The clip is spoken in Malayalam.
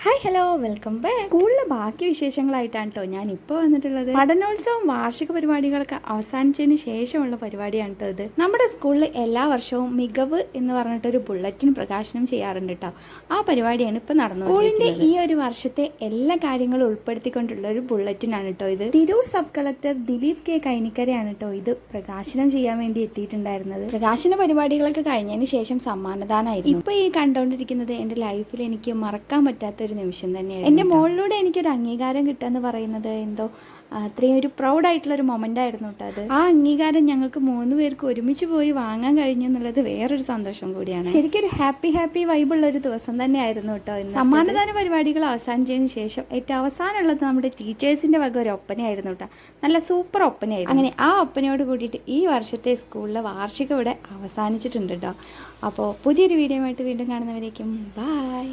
Hi hello welcome back. സ്കൂളിലെ ബാക്കി വിശേഷങ്ങളായിട്ടാണ് കേട്ടോ ഞാൻ ഇപ്പോൾ വന്നിട്ടുള്ളത്. പഠനോത്സവം വാർഷിക പരിപാടികളൊക്കെ അവസാനിച്ചതിന് ശേഷമുള്ള പരിപാടിയാണ് കേട്ടോ ഇത്. നമ്മുടെ സ്കൂളിൽ എല്ലാ വർഷവും മികവ് എന്ന് പറഞ്ഞിട്ടൊരു ബുള്ളറ്റിൻ പ്രകാശനം ചെയ്യാറുണ്ട് കേട്ടോ. ആ പരിപാടിയാണ് ഇപ്പോൾ നടന്നത്. സ്കൂളിൻ്റെ ഈ ഒരു വർഷത്തെ എല്ലാ കാര്യങ്ങളും ഉൾപ്പെടുത്തിക്കൊണ്ടുള്ള ഒരു ബുള്ളറ്റിനാണ് കേട്ടോ ഇത്. Tirur sub collector Dileep K കൈനിക്കരയാണ് കേട്ടോ ഇത് പ്രകാശനം ചെയ്യാൻ വേണ്ടി എത്തിയിട്ടുണ്ടായിരുന്നത്. പ്രകാശന പരിപാടികളൊക്കെ കഴിഞ്ഞതിന് ശേഷം സമ്മാനദാനമായിരുന്നു. ഇപ്പോൾ ഈ കണ്ടുകൊണ്ടിരിക്കുന്നത് എൻ്റെ ലൈഫിൽ എനിക്ക് മറക്കാൻ പറ്റാത്ത നിമിഷം തന്നെയാണ്. എൻ്റെ മോളിലൂടെ എനിക്കൊരു അംഗീകാരം കിട്ടുക എന്ന് പറയുന്നത് എന്തോ അത്രയും ഒരു പ്രൗഡായിട്ടുള്ളൊരു മൊമെൻ്റ് ആയിരുന്നു കേട്ടോ അത്. ആ അംഗീകാരം ഞങ്ങൾക്ക് 3 പേർക്ക് ഒരുമിച്ച് പോയി വാങ്ങാൻ കഴിഞ്ഞു എന്നുള്ളത് വേറൊരു സന്തോഷം കൂടിയാണ്. ശരിക്കും ഒരു ഹാപ്പി വൈബുള്ളൊരു ദിവസം തന്നെയായിരുന്നു കേട്ടോ ഇന്ന്. സമ്മാനദാന പരിപാടികൾ അവസാനിച്ചതിന് ശേഷം ഏറ്റവും അവസാനമുള്ളത് നമ്മുടെ ടീച്ചേഴ്സിൻ്റെ വക ഒരു ഒപ്പനയായിരുന്നു കേട്ടോ. നല്ല സൂപ്പർ ഒപ്പനയായിരുന്നു. അങ്ങനെ ആ ഒപ്പനയോട് കൂടിയിട്ട് ഈ വർഷത്തെ സ്കൂളിലെ വാർഷികം ഇവിടെ അവസാനിച്ചിട്ടുണ്ട് കേട്ടോ. അപ്പോൾ പുതിയൊരു വീഡിയോ ആയിട്ട് വീണ്ടും കാണുന്നവരേക്കും ബൈ.